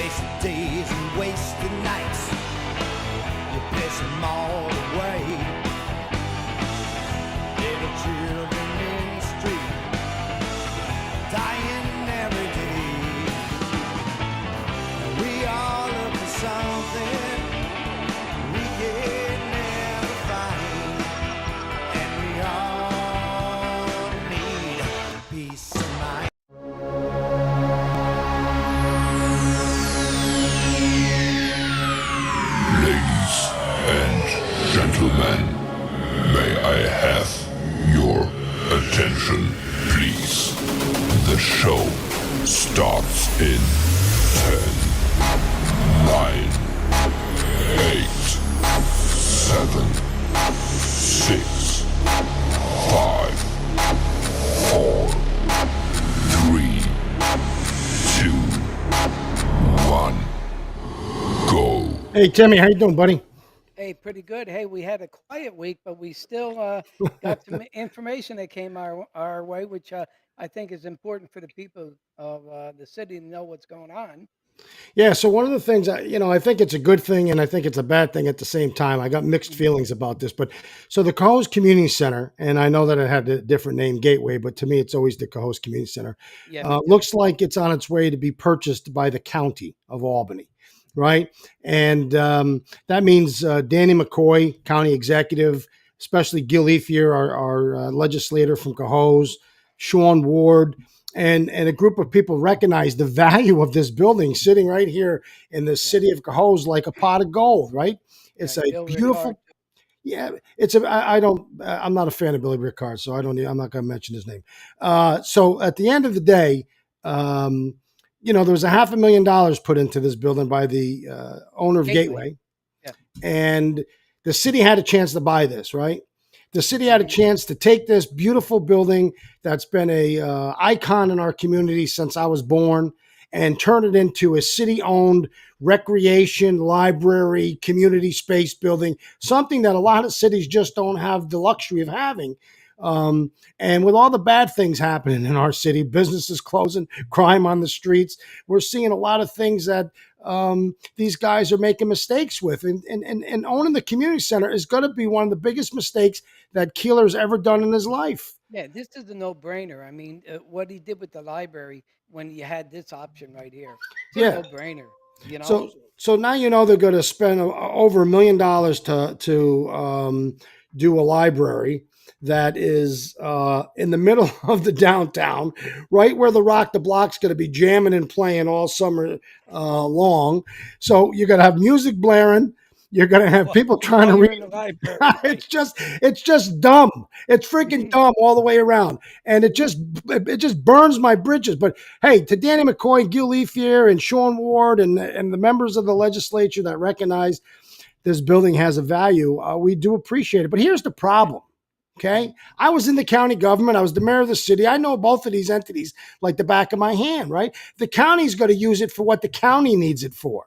wasted days and wasted nights. You piss them all away. Little children in the street, dying every day. We all look for something we can never find, and we all need peace of mind. Ladies and gentlemen, may I have your attention, please? The show starts in 10, 9, 8, 7, 6, 5, 4, 3, 2, 1, go. Hey, Timmy, how you doing, buddy? Hey, pretty good. Hey, we had a quiet week, but we still got some information that came our way, which I think is important for the people of the city to know what's going on. Yeah, so one of the things I think it's a good thing and I think it's a bad thing at the same time. I got mixed feelings about this, but so the Cohoes Community Center, and I know that it had a different name, Gateway, but to me, it's always the Cohoes Community Center. Yeah, me too. Looks like it's on its way to be purchased by the county of Albany, right? And that means Danny McCoy, county executive, especially Gil Ethier, our legislator from Cohoes, Sean Ward, and a group of people recognize the value of this building sitting right here in the city of Cohoes like a pot of gold, right? It's Yeah, a Bill beautiful, Ricard. yeah. It's a. I'm not a fan of Billy Ricard, so I'm not going to mention his name. So at the end of the day, there was $500,000 put into this building by the owner of Gateway, Yeah. and the city had a chance to buy this, right? The city had a chance to take this beautiful building that's been a icon in our community since I was born and turn it into a city-owned recreation, library, community space building, something that a lot of cities just don't have the luxury of having. And with all the bad things happening in our city, businesses closing, crime on the streets, we're seeing a lot of things that these guys are making mistakes with. And owning the community center is going to be one of the biggest mistakes that Keeler's ever done in his life. Yeah, this is a no-brainer. I mean, what he did with the library when you had this option right here, it's Yeah. a no-brainer. You know, So now they're going to spend over $1 million to do a library that is in the middle of the downtown, right where the Rock the Block's going to be jamming and playing all summer long. So you're going to have music blaring. You're going to have people trying to while you're read. in the library. it's just dumb. It's freaking dumb all the way around, and it just burns my bridges. But hey, to Danny McCoy, Gil Ethier, and Sean Ward, and the members of the legislature that recognize this building has a value, we do appreciate it. But here's the problem. Okay, I was in the county government. I was the mayor of the city. I know both of these entities like the back of my hand. Right, the county's going to use it for what the county needs it for,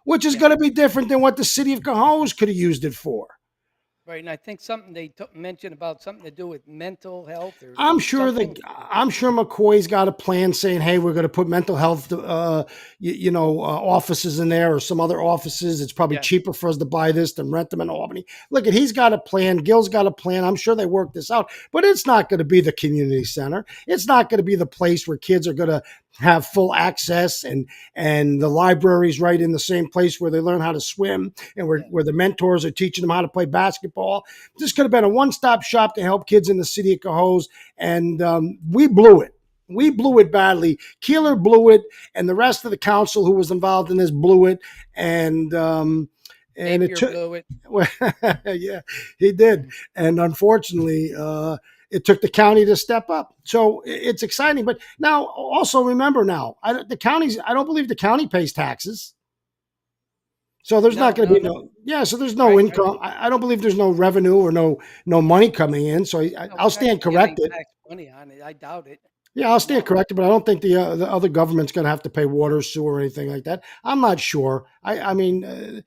which is going to be different than what the city of Cohoes could have used it for. Right, and I think something they mentioned about something to do with mental health or I'm sure something. I'm sure McCoy's got a plan saying, "Hey, we're going to put mental health, offices in there or some other offices. It's probably Yeah. cheaper for us to buy this than rent them in Albany." Look, he's got a plan. Gil's got a plan. I'm sure they worked this out, but it's not going to be the community center. It's not going to be the place where kids are going to have full access and the library's right in the same place where they learn how to swim and where the mentors are teaching them how to play basketball. This could have been a one-stop shop to help kids in the city of Cohoes, and we blew it. We blew it badly. Keeler blew it, and the rest of the council who was involved in this blew it. And Napier it took, blew it. well, yeah, he did. And unfortunately, it took the county to step up. So it's exciting. But now, also remember now, I don't believe the county pays taxes. So there's not going to be so there's no Right, income. I don't believe there's no revenue or no money coming in. So I'll stand corrected. Tax money on it. I doubt it. Yeah, I'll stand corrected, but I don't think the other government's going to have to pay water, sewer, or anything like that. I'm not sure. I mean,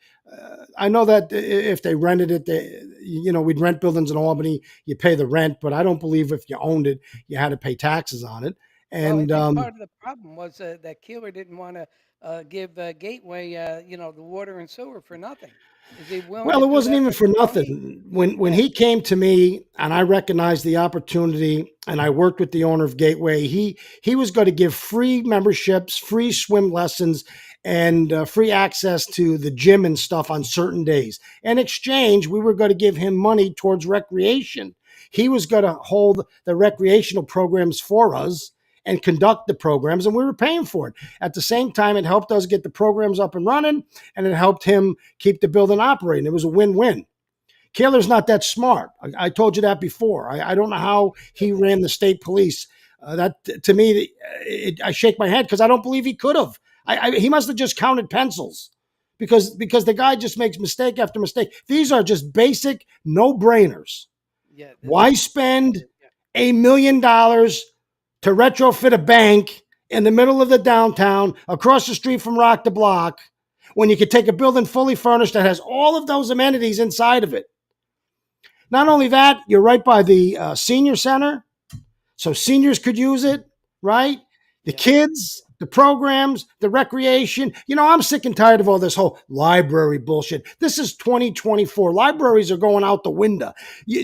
I know that if they rented it, we'd rent buildings in Albany, you pay the rent, but I don't believe if you owned it, you had to pay taxes on it. Well, I And think part of the problem was that Keeler didn't want to give Gateway, the water and sewer for nothing. Is he willing well, to it do wasn't that even for for free money? nothing. When Yeah, he came to me and I recognized the opportunity and I worked with the owner of Gateway, he was going to give free memberships, free swim lessons, and free access to the gym and stuff on certain days. In exchange, we were going to give him money towards recreation. He was going to hold the recreational programs for us and conduct the programs, and we were paying for it. At the same time, it helped us get the programs up and running, and it helped him keep the building operating. It was a win-win. Kaler's not that smart. I told you that before. I don't know how he ran the state police. That to me, I shake my head because I don't believe he could have. He must have just counted pencils because the guy just makes mistake after mistake. These are just basic no brainers. yeah, this Why is spend yeah, $1 million to retrofit a bank in the middle of the downtown across the street from Rock the Block when you could take a building fully furnished that has all of those amenities inside of it? Not only that, you're right by the senior center, so seniors could use it, right? The yeah. kids, the programs, the recreation. I'm sick and tired of all this whole library bullshit. This is 2024. Libraries are going out the window.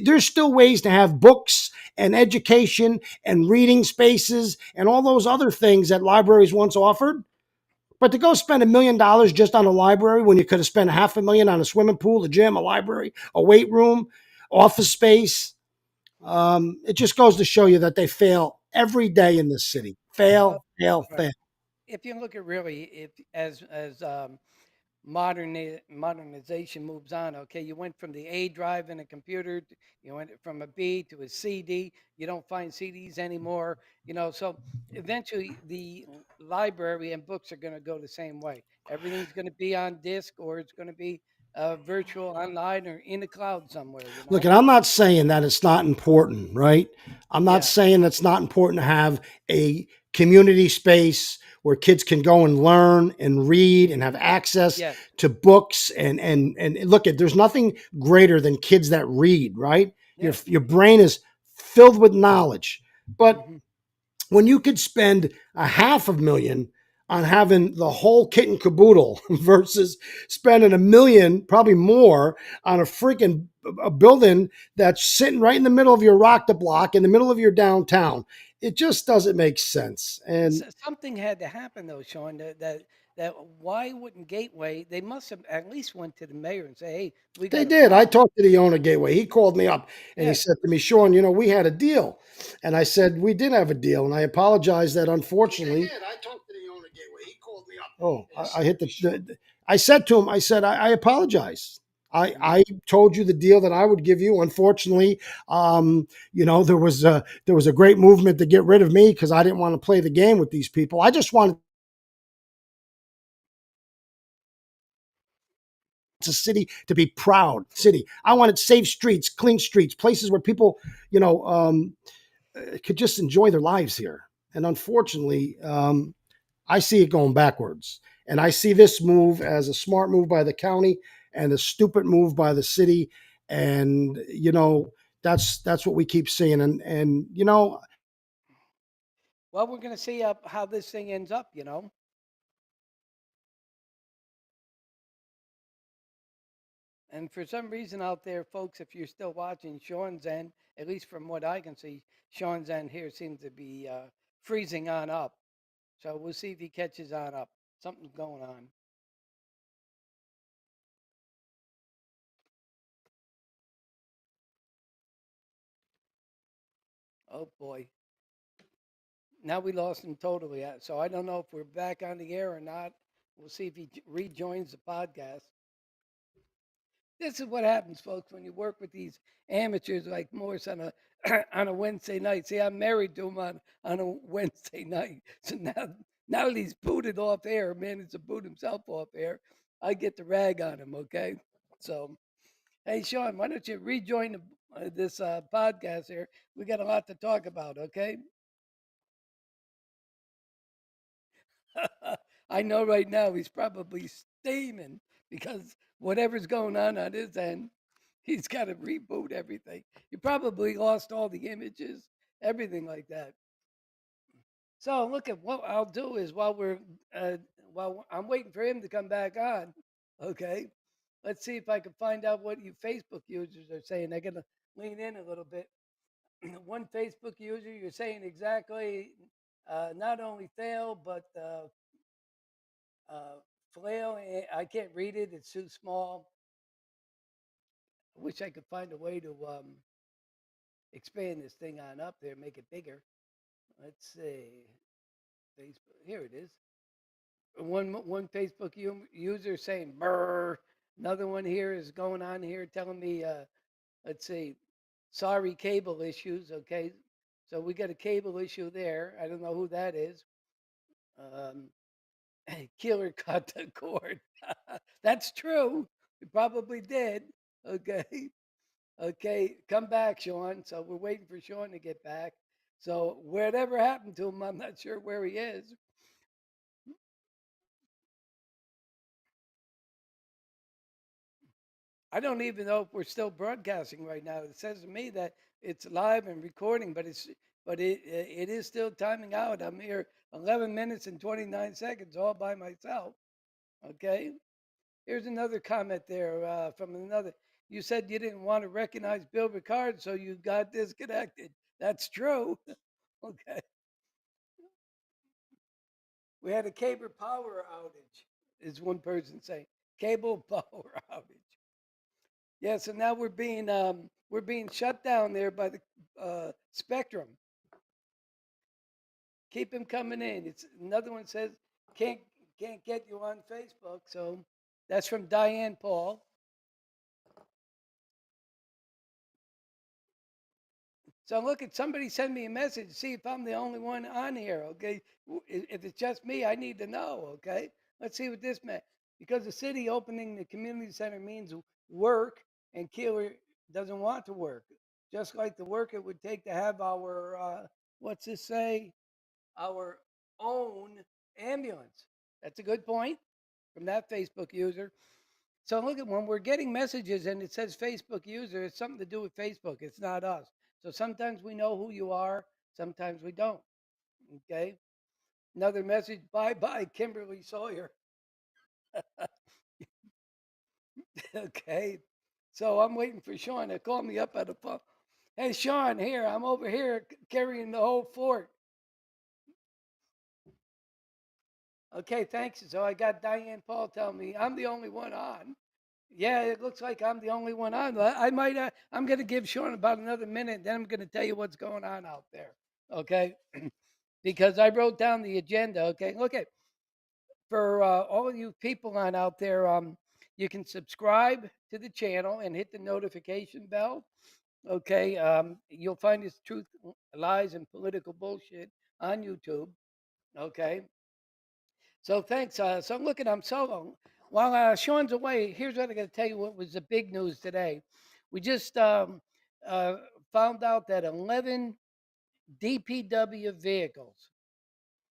There's still ways to have books and education and reading spaces and all those other things that libraries once offered. But to go spend $1 million just on a library when you could have spent $500,000 on a swimming pool, a gym, a library, a weight room, office space, it just goes to show you that they fail every day in this city. Well, Fail, fail, right. fail. If you look at really, if as modernization moves on, okay, you went from the A drive in a computer, you went from a B to a CD. You don't find CDs anymore, so eventually the library and books are going to go the same way. Everything's going to be on disk, or it's going to be virtual online or in the cloud somewhere. Look, and I'm not saying that it's not important, right? I'm not Yeah, saying it's not important to have a community space where kids can go and learn and read and have access yes, to books and look at there's nothing greater than kids that read, right? Your yeah. your brain is filled with knowledge. But Hmm. when you could spend $500,000 on having the whole kit and caboodle versus spending $1 million, probably more, on a freaking a building that's sitting right in the middle of your rock the block, in the middle of your downtown. It just doesn't make sense. And Something had to happen though, Sean. That why wouldn't Gateway? They must have at least went to the mayor and say, "Hey, we they got a did. I problem." talked to the owner Gateway. He called me up and he Yeah, said to me, Sean, we had a deal. And I said, we did have a deal. And I apologized that unfortunately. I talked to the owner Gateway. He called me up. Oh, I hit I said to him, I said, I apologize. I told you the deal that I would give you. Unfortunately, there was a great movement to get rid of me because I didn't want to play the game with these people. I just wanted a city to be proud city. I wanted safe streets, clean streets, places where people, could just enjoy their lives here. And unfortunately, I see it going backwards. And I see this move as a smart move by the county and a stupid move by the city. And that's what we keep seeing. And well, we're going to see how this thing ends up. And for some reason out there, folks, if you're still watching, Sean's end, at least from what I can see, Sean's end here seems to be freezing on up. So we'll see if he catches on up. Something's going on. Oh boy. Now we lost him totally. So I don't know if we're back on the air or not. We'll see if he rejoins the podcast. This is what happens, folks, when you work with these amateurs like Morse on a on a Wednesday night. See, I'm married to him on a Wednesday night. So now that he's booted off air, managed to boot himself off air, I get the rag on him. Okay, so hey, Sean, why don't you rejoin this podcast here? We got a lot to talk about. Okay. I know right now he's probably steaming because whatever's going on his end, he's got to reboot everything. He probably lost all the images, everything like that. So look at what I'll do is while I'm waiting for him to come back on, okay, let's see if I can find out what you Facebook users are saying. They're gonna lean in a little bit. One Facebook user, you're saying exactly, not only fail but flail. I can't read it; it's too small. I wish I could find a way to expand this thing on up there, make it bigger. Let's see. Facebook. Here it is. One Facebook user saying "brr." Another one here is going on here telling me, let's see, sorry, cable issues. Okay, so we got a cable issue there. I don't know who that is. Um, Killer cut the cord. That's true. He probably did. Okay. Okay. Come back, Sean. So we're waiting for Sean to get back. So whatever happened to him, I'm not sure where he is. I don't even know if we're still broadcasting right now. It says to me that it's live and recording, but it is still timing out. I'm here 11 minutes and 29 seconds all by myself. Okay. Here's another comment there from another. You said you didn't want to recognize Bill Ricard, so you got disconnected. That's true. Okay. We had a cable power outage, is one person saying. Cable power outage. Yeah, so now we're being shut down there by the Spectrum. Keep him coming in. It's another one says can't get you on Facebook. So that's from Diane Paul. So look at somebody send me a message, see if I'm the only one on here. Okay, if it's just me, I need to know. Okay, let's see what this meant. Because the city opening the community center means work, and Keeler doesn't want to work. Just like the work it would take to have our what's this say? Our own ambulance. That's a good point from that Facebook user. So look at when we're getting messages and it says Facebook user, it's something to do with Facebook. It's not us. So sometimes we know who you are, sometimes we don't. Okay. Another message, bye bye, Kimberly Sawyer. Okay. So I'm waiting for Sean to call me up at the phone. Hey, Sean, here, I'm over here carrying the whole fort. Okay, thanks. So I got Diane Paul telling me I'm the only one on. Yeah, it looks like I'm the only one on. I might. I'm going to give Sean about another minute. Then I'm going to tell you what's going on out there. Okay, because I wrote down the agenda. Okay, look at for all of you people on out there. You can subscribe to the channel and hit the notification bell. Okay, you'll find this truth, lies, and political bullshit on YouTube. Okay. So thanks. So look at I'm solo. While Sean's away, here's what I got to tell you. What was the big news today? We just found out that 11 DPW vehicles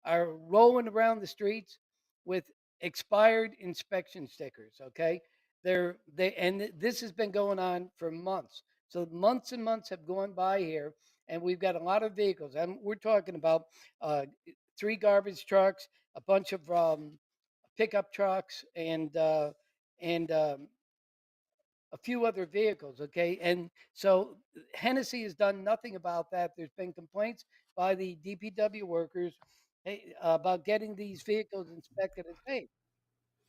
are rolling around the streets with expired inspection stickers. Okay, and this has been going on for months. So months and months have gone by here, and we've got a lot of vehicles. And we're talking about 3 garbage trucks, a bunch of pickup trucks, and a few other vehicles. Okay, and so Hennessy has done nothing about that. There's been complaints by the DPW workers about getting these vehicles inspected and paid.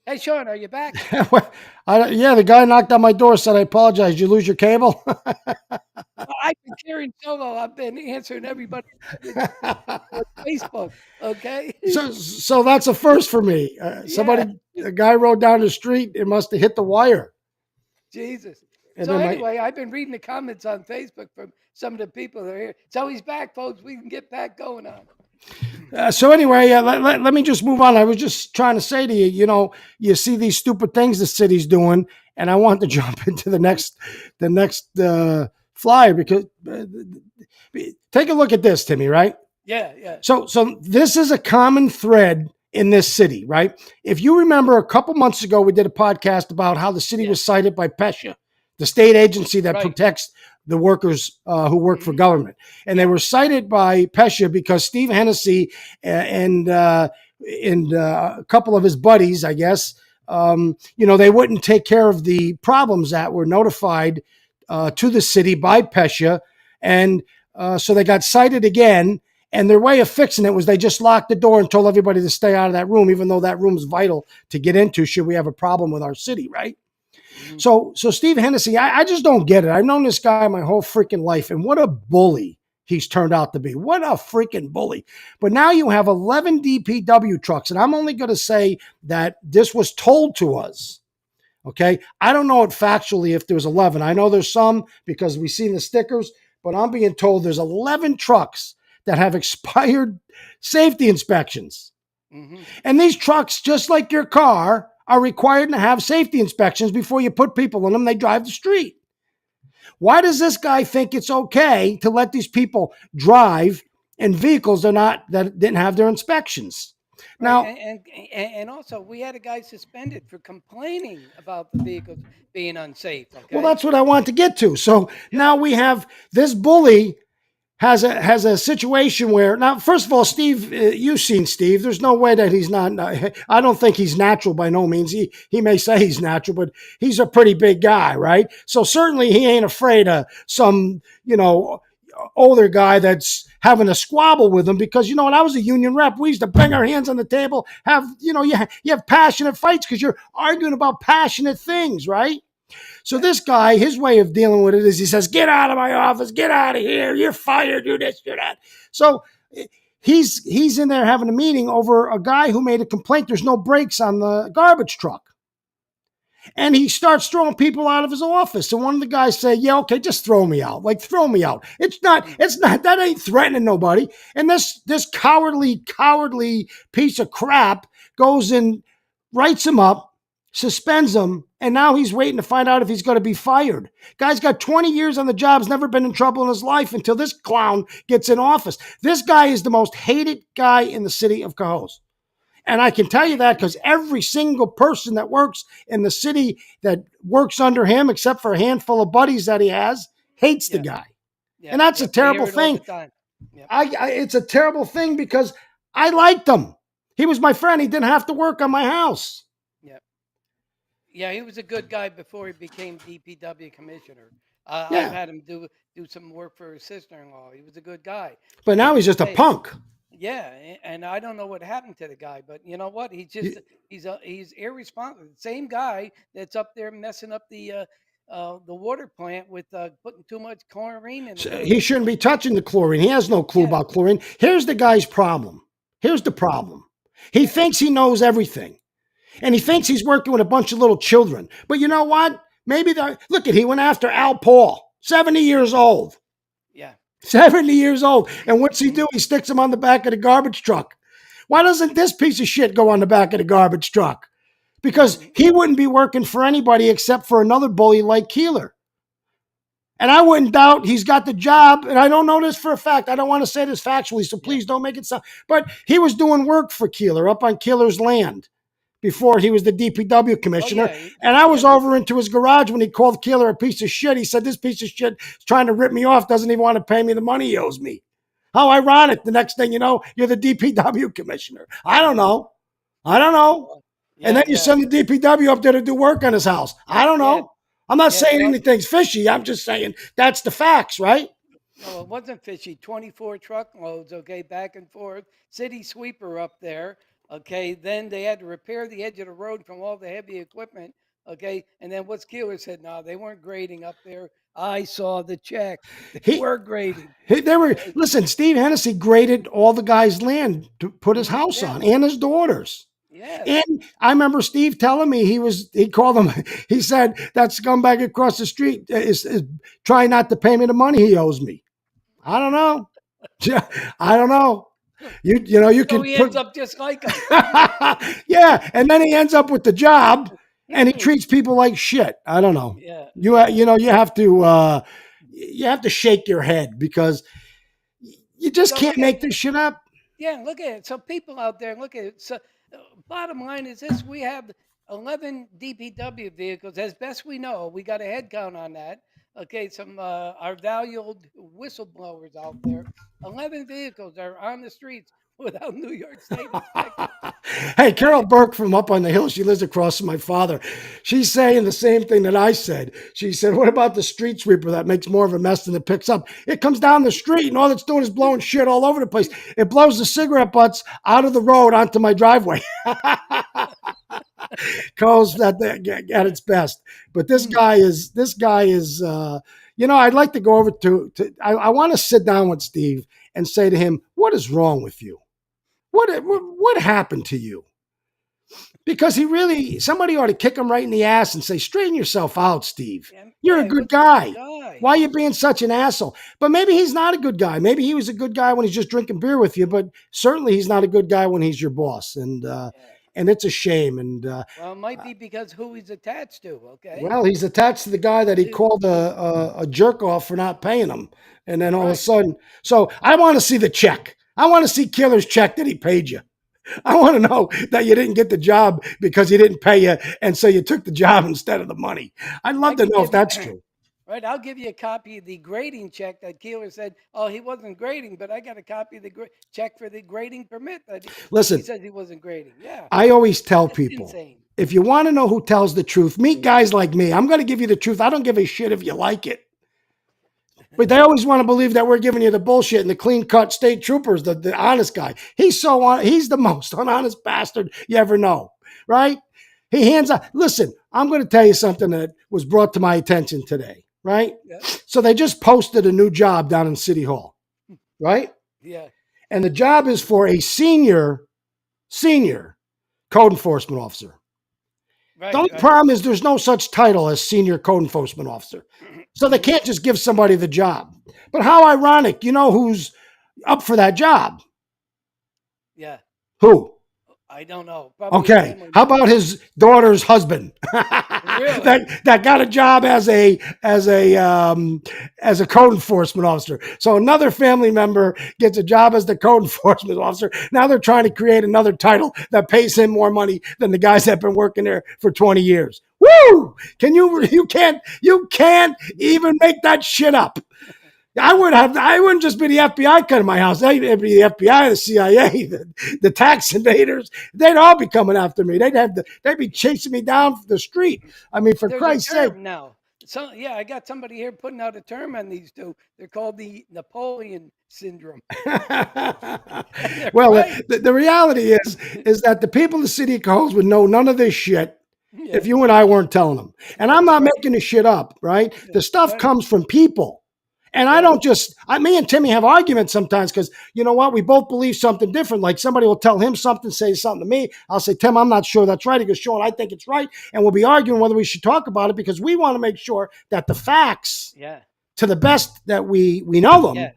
Hey, Sean, are you back? Yeah, the guy knocked on my door, said, I apologize. Did you lose your cable? Well, I've been carrying solo. I've been answering everybody on Facebook. Okay. So that's a first for me. A guy rode down the street. It must have hit the wire. Jesus. And So then anyway, I've been reading the comments on Facebook from some of the people that are here. So he's back, folks. We can get back going on. So anyway, let me just move on. I was just trying to say to you, you see these stupid things the city's doing, and I want to jump into the next flyer because take a look at this, Timmy. Right? Yeah. So this is a common thread in this city, right? If you remember, a couple months ago, we did a podcast about how the city was cited by PESHA, the state agency that protects the workers who work for Mhm. government. And they were cited by Pescia because Steve Hennessy and a couple of his buddies, I guess, they wouldn't take care of the problems that were notified to the city by Pescia. And so they got cited again. And their way of fixing it was they just locked the door and told everybody to stay out of that room, even though that room's vital to get into should we have a problem with our city, right? Mhm. So Steve Hennessy, I just don't get it. I've known this guy my whole freaking life, and what a bully he's turned out to be. What a freaking bully. But now you have 11 DPW trucks, and I'm only going to say that this was told to us. Okay. I don't know it factually if there's 11. I know there's some because we've seen the stickers, but I'm being told there's 11 trucks that have expired safety inspections. Mhm. And these trucks, just like your car, are required to have safety inspections before you put people in them. They drive the street. Why does this guy think it's okay to let these people drive in vehicles that didn't have their inspections? Right, Now, and also we had a guy suspended for complaining about the vehicles being unsafe. well, Okay. that's what I want to get to. So Yeah. now we have this bully has a situation where now, first of all, Steve, you've seen Steve. There's no way that he's not. I don't think he's natural by no means. He may say he's natural, but he's a pretty big guy, right? So certainly he ain't afraid of some older guy that's having a squabble with him because when I was a union rep, we used to bang our hands on the table, have you have passionate fights because you're arguing about passionate things, right? So this guy, his way of dealing with it is he says, "Get out of my office, get out of here, you're fired, do this, do that." So he's in there having a meeting over a guy who made a complaint. There's no brakes on the garbage truck. And he starts throwing people out of his office. And one of the guys say, "Yeah, okay, just throw me out. Like, throw me out. It's not, that ain't threatening nobody." And this cowardly piece of crap goes and writes him up, suspends him, and now he's waiting to find out if he's going to be fired. Guy's got 20 years on the job, has never been in trouble in his life until this clown gets in office. This guy is the most hated guy in the city of Cohoes. And I can tell you that because every single person that works in the city that works under him, except for a handful of buddies that he has, hates the Yeah. guy. Yeah. And that's a Yep, we hear terrible it all the thing. time. Yep. It's a terrible thing because I liked him. He was my friend. He didn't have to work on my house. Yep. Yeah, he was a good guy before he became DPW commissioner. Yeah. I've had him do some work for his sister-in-law. He was a good guy. But now he's just a Hey, punk. yeah, and I don't know what happened to the guy, but you know what? He's irresponsible. The same guy that's up there messing up the water plant with putting too much chlorine in the water. He shouldn't be touching the chlorine. He has no clue Yeah. about chlorine. Here's the guy's problem. Here's the problem. He thinks he knows everything. And he thinks he's working with a bunch of little children. But you know what? Look he went after Al Paul, 70 years old. Yeah. 70 years old. And what's he do? He sticks him on the back of the garbage truck. Why doesn't this piece of shit go on the back of the garbage truck? Because he wouldn't be working for anybody except for another bully like Keeler. And I wouldn't doubt he's got the job. And I don't know this for a fact. I don't want to say this factually, so please don't make it sound. But he was doing work for Keeler up on Keeler's land before he was the DPW commissioner. yeah. And I was Yeah. over into his garage when he called Keeler a piece of shit. He said, "This piece of shit is trying to rip me off, doesn't even want to pay me the money he owes me." How ironic. The next thing you know, you're the DPW commissioner. I don't know. Yeah, And then you yeah. send the DPW up there to do work on his house. I don't know. Yeah. I'm not Yeah, saying well- anything's fishy. I'm just saying that's the facts, right? No, it wasn't fishy. 24 truckloads, okay, back and forth. City sweeper up there, okay. Then they had to repair the edge of the road from all the heavy equipment, okay. And then what's Keeler said, no, they weren't grading up there. I saw the check. They He- were grading. Listen, Steve Hennessy graded all the guy's land to put his house Yeah. on and his daughters. Yeah. And I remember Steve telling me he called him, he said, "That scumbag across the street is trying not to pay me the money he owes me." I don't know. I don't know. You So can he put, ends up just like him. yeah, and then he ends up with the job and he Mhm. treats people like shit. I don't know. Yeah. You have to shake your head because you just So can't look at- make this shit up. Yeah, look at it. So people out there, look at it. So bottom line is this: we have 11 DPW vehicles, as best we know. We got a head count on that. Okay, some our valued whistleblowers out there. 11 vehicles are on the streets without New York State inspections. Hey, Carol Right? Burke from up on the hill, she lives across from my father. She's saying the same thing that I said. She said, what about the street sweeper that makes more of a mess than it picks up? It comes down the street and all it's doing is blowing shit all over the place. It blows the cigarette butts out of the road onto my driveway. Calls that at its best. But this guy is I'd like to go over I want to sit down with Steve and say to him, what is wrong with you? What happened to you? Because somebody ought to kick him right in the ass and say, straighten yourself out, Steve. You're a Yeah, good what's wrong with guy. the guy? Why are you being such an asshole? But maybe he's not a good guy. Maybe he was a good guy when he's just drinking beer with you, but certainly he's not a good guy when he's your boss. Yeah. And it's a shame. And Well, it might be because who he's attached to. Okay. well, he's attached to the guy that he called a jerk off for not paying him. And then all of a Right. sudden, so I want to see the check. I want to see Killer's check that he paid you. I want to know that you didn't get the job because he didn't pay you, and so you took the job instead of the money. I'd love I to can know if give you, that's true. right. I'll give you a copy of the grading check that Keeler said, oh, he wasn't grading, but I got a copy of the check for the grading permit that he Listen, said he wasn't grading. Yeah. I always tell It's people, insane. if you want to know who tells the truth, meet guys like me. I'm going to give you the truth. I don't give a shit if you like it. But they always want to believe that we're giving you the bullshit and the clean-cut state troopers, the honest guy. He's the most unhonest bastard you ever know, right? He hands out. Listen, I'm going to tell you something that was brought to my attention today, right? Yeah. So they just posted a new job down in City Hall, right? Yeah. And the job is for a senior code enforcement officer. Right. The only right. problem is there's no such title as senior code enforcement officer. So they can't just give somebody the job. But how ironic, you know who's up for that job? Yeah. Who? I don't know. Probably a Okay. family How member. about his daughter's husband? Really? that got a job as a code enforcement officer. So another family member gets a job as the code enforcement officer. Now they're trying to create another title that pays him more money than the guys that have been working there for 20 years. Woo! You can't even make that shit up. I wouldn't just be the FBI coming to my house. It'd be the FBI, the CIA, the tax invaders. They'd all be coming after me. They'd be chasing me down the street. I mean, for There's Christ's a term sake. now. So yeah, I got somebody here putting out a term on these two. They're called the Napoleon syndrome. They're Well, right. the reality is that the people in the city of Coles would know none of this shit Yeah. if you and I weren't telling them. And I'm not making this shit up, right? The stuff Right. comes from people. And I don't me and Timmy have arguments sometimes because you know what? We both believe something different. Like somebody will tell him something, say something to me. I'll say, Tim, I'm not sure that's right. He goes, Sean, I think it's right. And we'll be arguing whether we should talk about it because we want to make sure that the facts, Yeah. to the best that we know them, Yeah.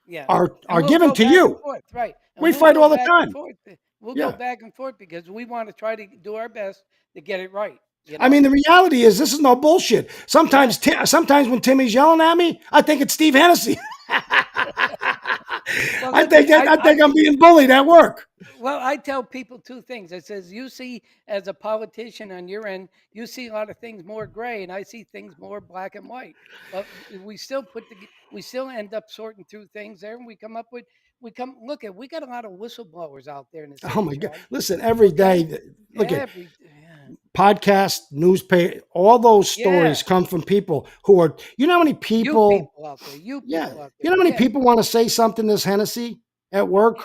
Yeah. are And we'll given go to back you. and forth, right. And We we'll fight go all the back time. and forth. We'll Yeah. go back and forth because we want to try to do our best to get it right. You I know? mean, the reality is this is no bullshit. Sometimes when Timmy's yelling at me, I think it's Steve Hennessy. Well, I think listen, I'm being bullied at work. Well, I tell people two things. It says you see, as a politician on your end, you see a lot of things more gray, and I see things more black and white. But we still we still end up sorting through things there, and we got a lot of whistleblowers out there in the city. Oh my God! Sean. Listen, every day, look at Yeah. podcast, newspaper, all those stories Yeah. come from people who are. You know how many You people? people out there. You people Yeah. out there. You know how many Yeah. people want to say something to this Hennessy at work?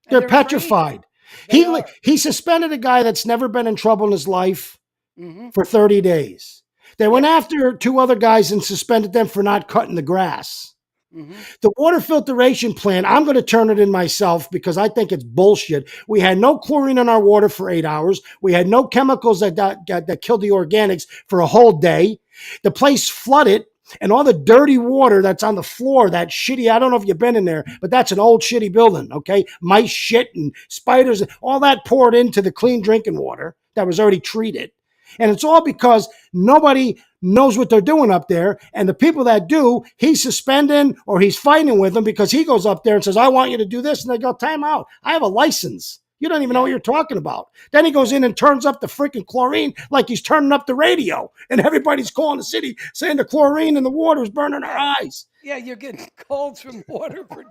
And They're they're afraid. petrified. They are. He suspended a guy that's never been in trouble in his life Hmm. for 30 days. They went after two other guys and suspended them for not cutting the grass. Hmm. The water filtration plant, I'm going to turn it in myself because I think it's bullshit. We had no chlorine in our water for 8 hours. We had no chemicals that killed the organics for a whole day. The place flooded, and all the dirty water that's on the floor, that shitty, I don't know if you've been in there, but that's an old shitty building, okay? Mice shit and spiders, all that poured into the clean drinking water that was already treated. And it's all because nobody knows what they're doing up there. And the people that do, he's suspending or he's fighting with them because he goes up there and says, I want you to do this. And they go, time out. I have a license. You don't even know what you're talking about. Then he goes in and turns up the freaking chlorine like he's turning up the radio, and everybody's calling the city saying the chlorine in the water is burning our eyes. Yeah, you're getting calls from Waterford.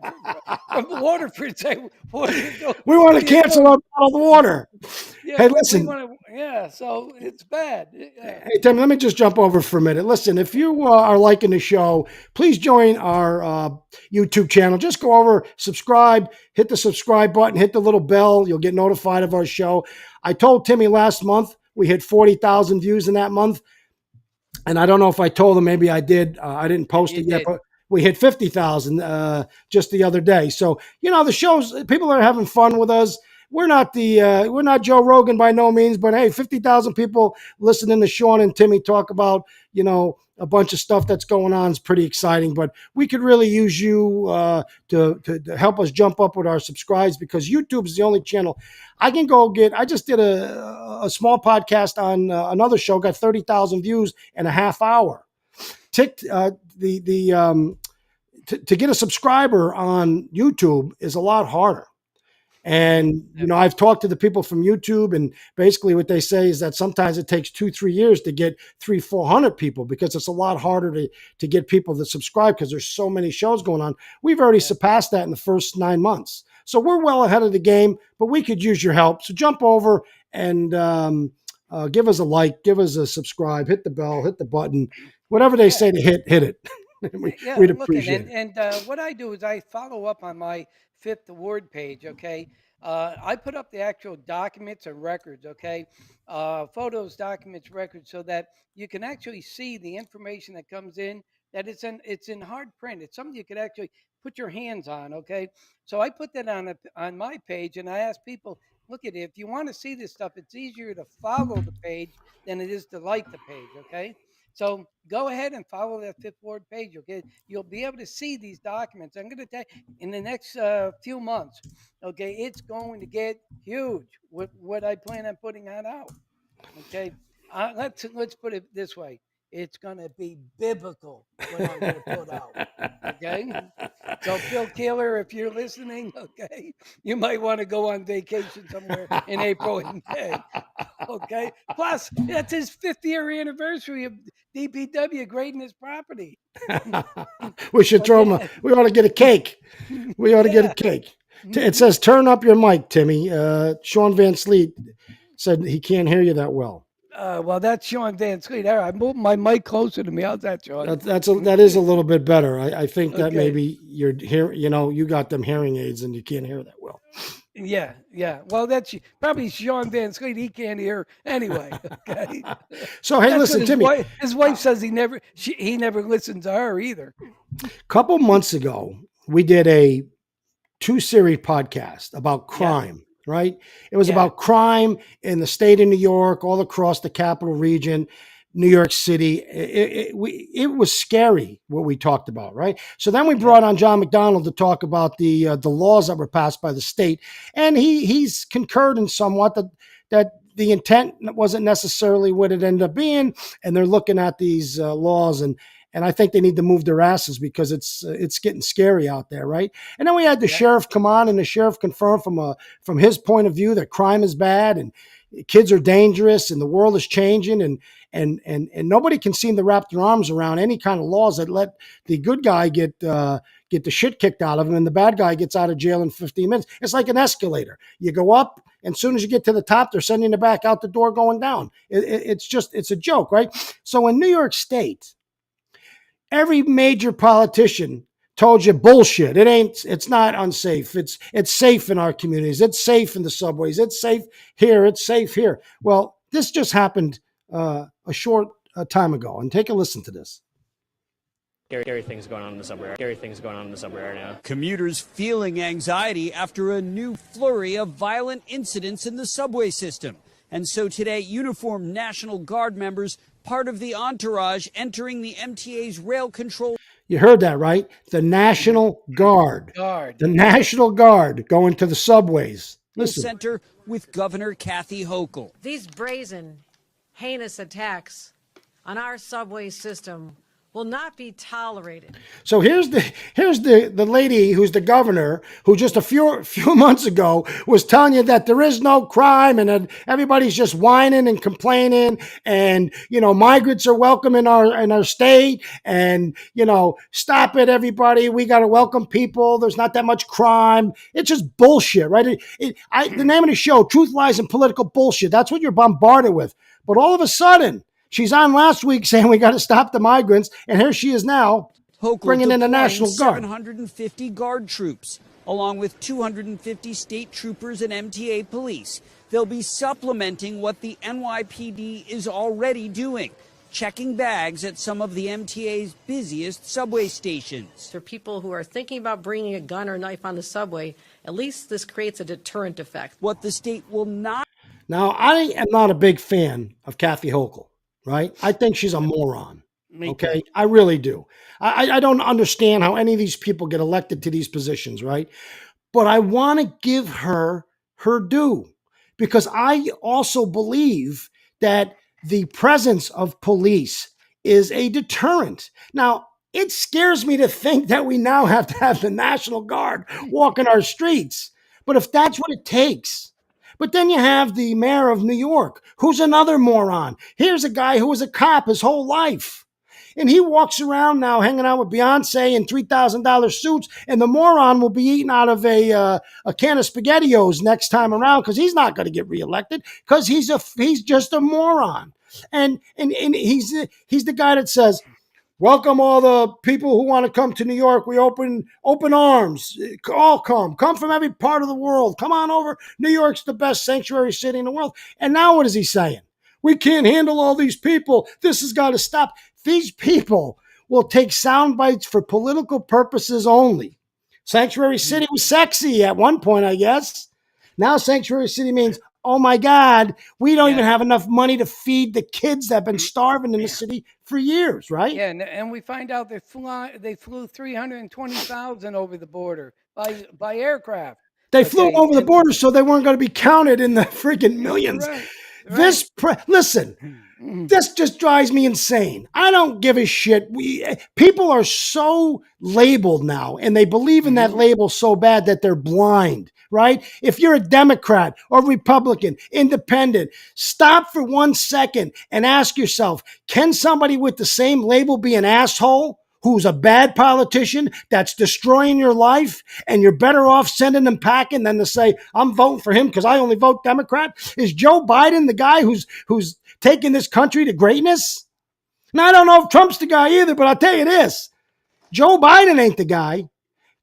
From Waterford saying, "What are you doing? We want to cancel our bottled water. Yeah, Hey, listen. So it's bad. Yeah. Hey, Tim, let me just jump over for a minute. Listen, if you are liking the show, please join our YouTube channel. Just go over, subscribe, hit the subscribe button, hit the little bell. You'll get notified of our show. I told Timmy last month we hit 40,000 views in that month. And I don't know if I told him, maybe I did. I didn't post it yet, but we hit 50,000 just the other day. So, the shows, people are having fun with us. We're not Joe Rogan by no means, but hey, 50,000 people listening to Sean and Timmy talk about, a bunch of stuff that's going on is pretty exciting. But we could really use you to help us jump up with our subscribes, because YouTube is the only channel I can go get. I just did a small podcast on another show, got 30,000 views in a half hour. To get a subscriber on YouTube is a lot harder. And, I've talked to the people from YouTube, and basically what they say is that sometimes it takes 2-3 years to get 300-400 people, because it's a lot harder to get people to subscribe because there's so many shows going on. We've already surpassed that in the first 9 months. So we're well ahead of the game, but we could use your help. So jump over and give us a like, give us a subscribe, hit the bell, hit the button, whatever they say to hit it. We'd appreciate it. And what I do is I follow up on my Fifth Award page, okay? I put up the actual documents and records, okay? Photos, documents, records, so that you can actually see the information that comes in, that it's in hard print. It's something you could actually put your hands on, okay? So I put that on my page, and I ask people, look at it. If you want to see this stuff, it's easier to follow the page than it is to like the page, okay? So go ahead and follow that Fifth Ward page. You'll be able to see these documents. I'm going to tell you, in the next few months, okay, it's going to get huge with what I plan on putting that out. Okay, let's put it this way. It's going to be biblical what I'm going to put out. Okay, so Phil Keeler, if you're listening, okay, you might want to go on vacation somewhere in April and May. Okay, plus that's his 5th year anniversary of DPW grading his property. We should throw him. We ought to get a cake. We ought to get a cake. It says, "Turn up your mic, Timmy." Sean Van Sleet said he can't hear you that well. Well, that's Sean Van Sleet. All right, I moved my mic closer to me. How's that, Sean? That is a little bit better. I think that maybe you're here. You got them hearing aids and you can't hear that well. Yeah. Well, that's probably Sean Van Sleet. He can't hear anyway. Okay. So hey, listen, Timmy. His wife says he never listened to her either. A couple months ago, we did a 2-series podcast about crime. Right? It was about crime in the state of New York, all across the capital region, New York City. It was scary what we talked about, right? So then we brought on John McDonald to talk about the laws that were passed by the state, and he's concurred in somewhat that the intent wasn't necessarily what it ended up being, and they're looking at these laws and I think they need to move their asses because it's getting scary out there, right? And then we had the sheriff come on, and the sheriff confirmed from his point of view that crime is bad and kids are dangerous and the world is changing, and nobody can seem to wrap their arms around any kind of laws that let the good guy get the shit kicked out of him and the bad guy gets out of jail in 15 minutes. It's like an escalator. You go up, and as soon as you get to the top, they're sending you back out the door going down. It's a joke, right? So in New York State, every major politician told you bullshit. It's not unsafe. It's safe in our communities. It's safe in the subways. It's safe here. It's safe here. Well, this just happened a short time ago, and take a listen to this. Scary things going on in the subway. Right now. Commuters feeling anxiety after a new flurry of violent incidents in the subway system. And so today, uniformed National Guard members, part of the entourage, entering the MTA's rail control. You heard that, right? The National Guard. The National Guard going to the subways. Listen. Center with Governor Kathy Hochul. These brazen, heinous attacks on our subway system will not be tolerated. So here's the lady who's the governor, who just a few months ago was telling you that there is no crime and that everybody's just whining and complaining, and migrants are welcome in our state, and stop it, everybody, we got to welcome people, there's not that much crime. It's just bullshit, right? The name of the show, Truth, Lies, and Political Bullshit. That's what you're bombarded with. But all of a sudden, she's on last week saying we got to stop the migrants, and here she is now bringing in the National Guard. 750 guard troops, along with 250 state troopers and MTA police. They'll be supplementing what the NYPD is already doing, checking bags at some of the MTA's busiest subway stations. For people who are thinking about bringing a gun or knife on the subway, at least this creates a deterrent effect. What the state will not. Now, I am not a big fan of Kathy Hochul, right? I think she's a moron. Okay, I really do. I don't understand how any of these people get elected to these positions, right? But I want to give her her due, because I also believe that the presence of police is a deterrent. Now, it scares me to think that we now have to have the National Guard walking our streets. But if that's what it takes. But then you have the mayor of New York, who's another moron. Here's a guy who was a cop his whole life. And he walks around now hanging out with Beyonce in $3,000 suits, and the moron will be eating out of a can of SpaghettiOs next time around, because he's not going to get reelected, because he's just a moron. And he's the guy that says, welcome all the people who want to come to New York. We open arms. All come from every part of the world. Come on over. New York's the best sanctuary city in the world. And now what is he saying? We can't handle all these people. This has got to stop. These people will take sound bites for political purposes only. Sanctuary City was sexy at one point, I guess. Now Sanctuary City means, oh my God, we don't even have enough money to feed the kids that have been starving in the city for years, right? Yeah, and we find out they flew 320,000 over the border by aircraft. They flew over the border so they weren't going to be counted in the freaking millions. Right. Listen, this just drives me insane. I don't give a shit. People are so labeled now, and they believe in that label so bad that they're blind, right? If you're a Democrat or Republican, independent, stop for 1 second and ask yourself, can somebody with the same label be an asshole who's a bad politician that's destroying your life, and you're better off sending them packing than to say, I'm voting for him because I only vote Democrat? Is Joe Biden the guy who's taking this country to greatness? Now, I don't know if Trump's the guy either, but I'll tell you this. Joe Biden ain't the guy.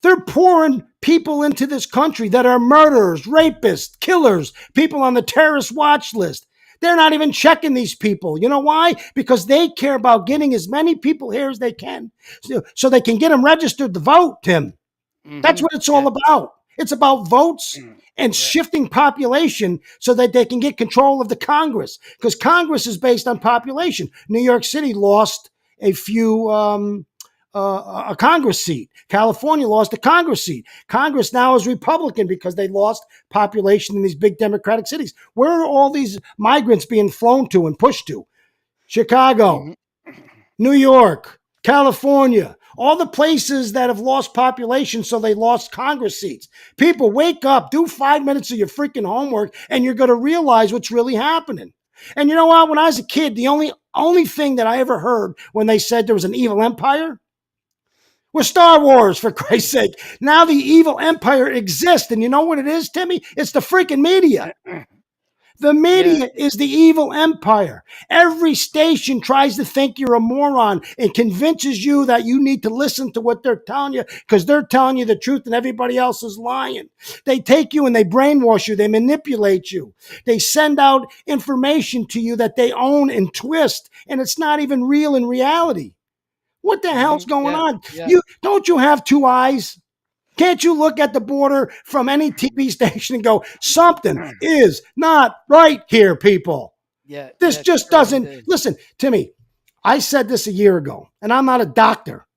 They're pouring people into this country that are murderers, rapists, killers, people on the terrorist watch list. They're not even checking these people. You know why? Because they care about getting as many people here as they can so they can get them registered to vote, Tim. That's what it's all about. It's about votes and shifting population so that they can get control of the Congress, because Congress is based on population. New York City lost a few a Congress seat. California lost a Congress seat. Congress now is Republican because they lost population in these big Democratic cities. Where are all these migrants being flown to and pushed to? Chicago, New York, California, all the places that have lost population, so they lost Congress seats. People, wake up, do 5 minutes of your freaking homework, and you're going to realize what's really happening. And you know what? When I was a kid, the only thing that I ever heard when they said there was an evil empire was Star Wars, for Christ's sake. Now the evil empire exists, and you know what it is, Timmy? It's the freaking media. The media is the evil empire. Every station tries to think you're a moron and convinces you that you need to listen to what they're telling you, because they're telling you the truth and everybody else is lying. They take you and they brainwash you. They manipulate you. They send out information to you that they own and twist, and it's not even real in reality. What the hell's going on? Don't you have two eyes? Can't you look at the border from any TV station and go, something is not right here, people? This just doesn't. Listen, Timmy, I said this a year ago, and I'm not a doctor.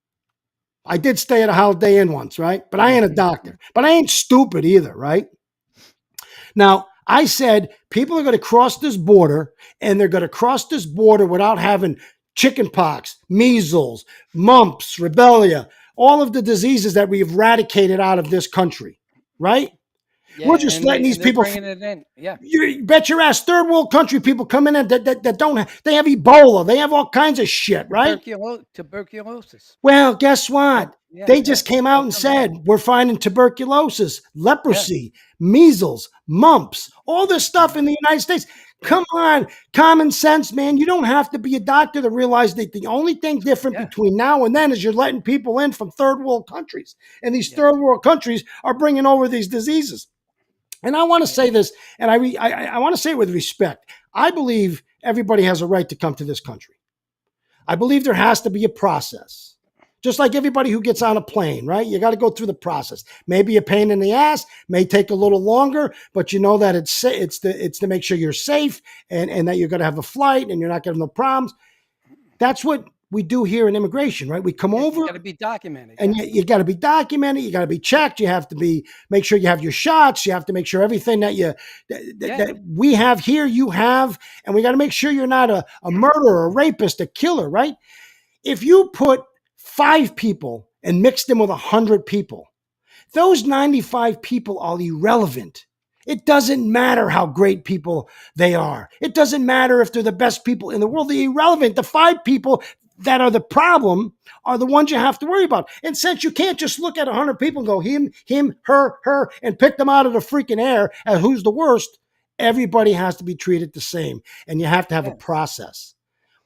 I did stay at a Holiday Inn once, right? But I ain't a doctor. But I ain't stupid either, right? Now, I said people are going to cross this border, and they're going to cross this border without having chickenpox, measles, mumps, rubella, all of the diseases that we've eradicated out of this country, right? Yeah, We're just and letting these they're people. bringing it in. Yeah. You bet your ass, third world country people coming in that don't have, they have Ebola, they have all kinds of shit, right? Tuberculosis. Well, guess what? Yeah, They yeah. just came out and That's what I'm said we're finding tuberculosis, leprosy, measles, mumps, all this stuff in the United States. Come on, common sense, man. You don't have to be a doctor to realize that the only thing different Yeah. between now and then is you're letting people in from third world countries, and these Yeah. third world countries are bringing over these diseases. And I want to say this, and I want to say it with respect. I believe everybody has a right to come to this country. I believe there has to be a process. Just like everybody who gets on a plane, right? You got to go through the process. Maybe a pain in the ass, may take a little longer, but you know that it's to make sure you're safe and that you're going to have a flight and you're not going to have no problems. That's what we do here in immigration, right? We come over. It's got to be documented. And yeah. you got to be documented. You got to be checked. You have to make sure you have your shots. You have to make sure everything that we have here, you have. And we got to make sure you're not a murderer, a rapist, a killer, right? If you put 5 people and mix them with 100 people, those 95 people are irrelevant. It doesn't matter how great people they are. It doesn't matter if they're the best people in the world. They're irrelevant. The 5 people that are the problem are the ones you have to worry about. And since you can't just look at 100 people and go him, her, and pick them out of the freaking air as who's the worst, everybody has to be treated the same. And you have to have a process.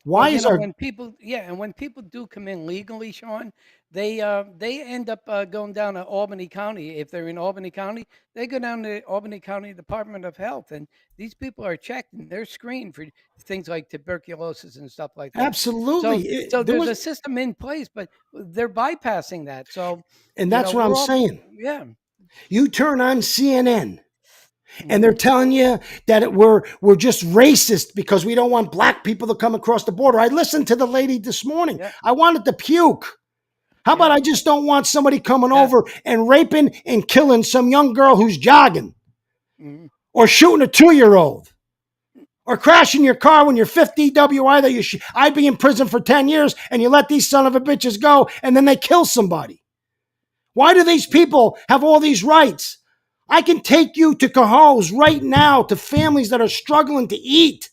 Why is our when people and when people do come in legally, Sean, they end up going down to Albany County. If they're in Albany County, they go down to Albany County Department of Health, and these people are checked and they're screened for things like tuberculosis and stuff like that. absolutely? So there's a system in place, but they're bypassing that. So And that's what I'm saying. Yeah. You turn on CNN and they're telling you that we're just racist because we don't want black people to come across the border. I listened to the lady this morning. Yeah. I wanted to puke. How about I just don't want somebody coming over and raping and killing some young girl who's jogging or shooting a 2-year-old or crashing your car when you're 50 DWI that I'd be in prison for 10 years and you let these son of a bitches go and then they kill somebody. Why do these people have all these rights? I can take you to Cohoes right now to families that are struggling to eat.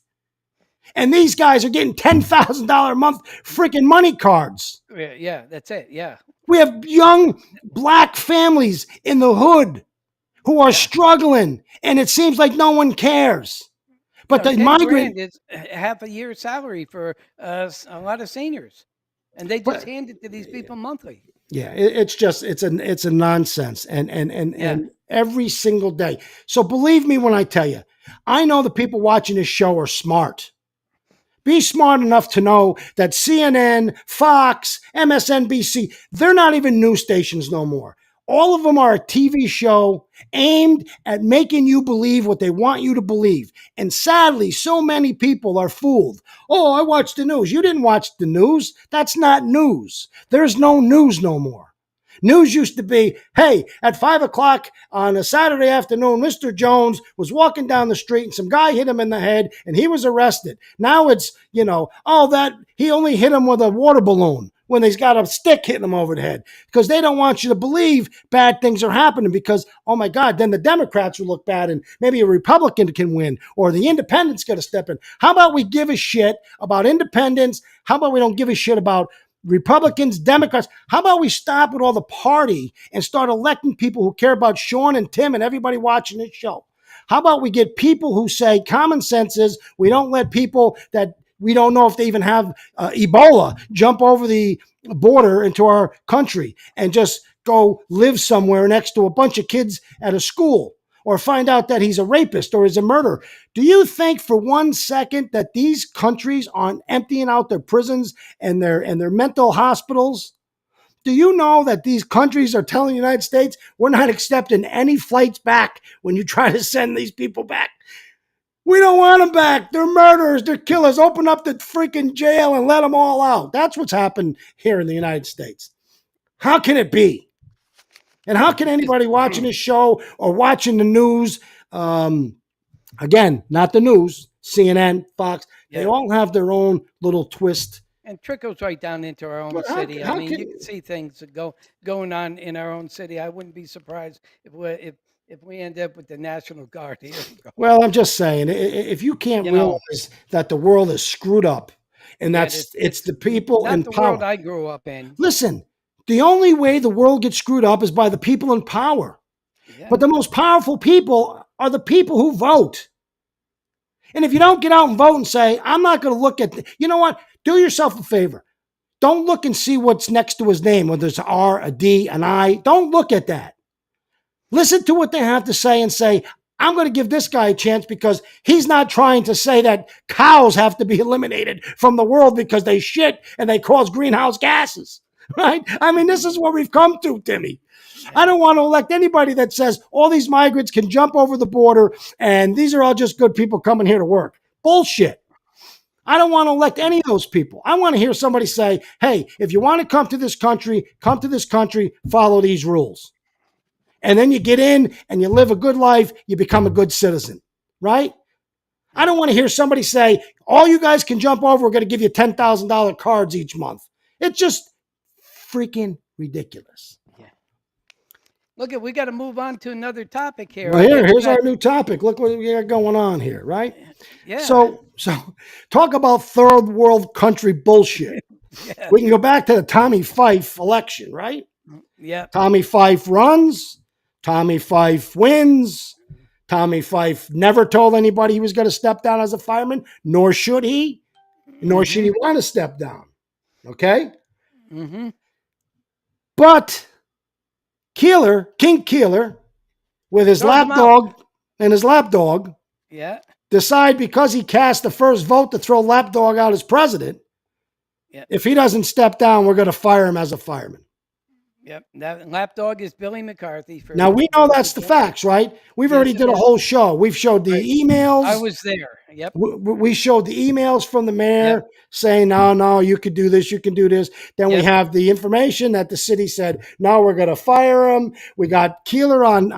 And these guys are getting $10,000 a month freaking money cards. Yeah, that's it. Yeah. We have young black families in the hood who are struggling, and it seems like no one cares. But the 10 migrant grand is half a year's salary for a lot of seniors, and they just hand it to these people monthly. Yeah, it's a nonsense, and every single day. So believe me when I tell you, I know the people watching this show are smart. Be smart enough to know that CNN, Fox, MSNBC, they're not even news stations no more. All of them are a TV show aimed at making you believe what they want you to believe. And sadly, so many people are fooled. Oh, I watched the news. You didn't watch the news. That's not news. There's no news no more. News used to be, hey, at 5 o'clock on a Saturday afternoon, Mr. Jones was walking down the street and some guy hit him in the head and he was arrested. Now it's, that he only hit him with a water balloon when he's got a stick hitting him over the head, because they don't want you to believe bad things are happening because, oh my God, then the Democrats will look bad and maybe a Republican can win or the independents got to step in. How about we give a shit about independents? How about we don't give a shit about Republicans, Democrats? How about we stop with all the party and start electing people who care about Sean and Tim and everybody watching this show? How about we get people who say common sense is we don't let people that we don't know if they even have Ebola jump over the border into our country and just go live somewhere next to a bunch of kids at a school or find out that he's a rapist or is a murderer. Do you think for 1 second that these countries aren't emptying out their prisons and their mental hospitals? Do you know that these countries are telling the United States, we're not accepting any flights back when you try to send these people back? We don't want them back. They're murderers. They're killers. Open up the freaking jail and let them all out. That's what's happened here in the United States. How can it be? And how can anybody watching this show or watching the news, again, not the news, CNN, Fox, they all have their own little twist and trickles right down into our own But city. I how mean, can you can see things that going on in our own city. I wouldn't be surprised if we end up with the National Guard here. well, I'm just saying, if you can't You know, realize that the world is screwed up, and yeah, it's the people not in the world power. I grew up in. Listen, the only way the world gets screwed up is by the people in power. Yeah, But the most powerful people are the people who vote. And if you don't get out and vote and say, I'm not going to look at, you know what? Do yourself a favor. Don't look and see what's next to his name, whether it's an R, a D, an I. Don't look at that. Listen to what they have to say and say, I'm going to give this guy a chance because he's not trying to say that cows have to be eliminated from the world because they shit and they cause greenhouse gases, right? I mean, this is what we've come to, Timmy. I don't want to elect anybody that says all these migrants can jump over the border and these are all just good people coming here to work. Bullshit. I don't want to elect any of those people. I want to hear somebody say, hey, if you want to come to this country, follow these rules. And then you get in and you live a good life, you become a good citizen, right? I don't want to hear somebody say, all you guys can jump over, we're going to give you $10,000 cards each month. It's just freaking ridiculous. Look, we got to move on to another topic here. Well, here's our new topic. Look what we got going on here, right? Yeah. So talk about third world country bullshit. Yeah. We can go back to the Tommy Fife election, right? Yeah. Tommy Fife runs. Tommy Fife wins. Tommy Fife never told anybody he was going to step down as a fireman, nor should he, nor should he want to step down. Okay? Mm-hmm. But King Keeler, with his lapdog and his lapdog, Yeah. decide because he cast the first vote to throw lapdog out as president, if he doesn't step down, we're going to fire him as a fireman. Yep. That lapdog is Billy McCarthy. Now, we know that's the facts, right? We've already did a whole show. We've showed the emails. I was there. Yep. We showed the emails from the mayor saying, no, you could do this, you can do this. Then we have the information that the city said, no, we're going to fire him. We got Keeler on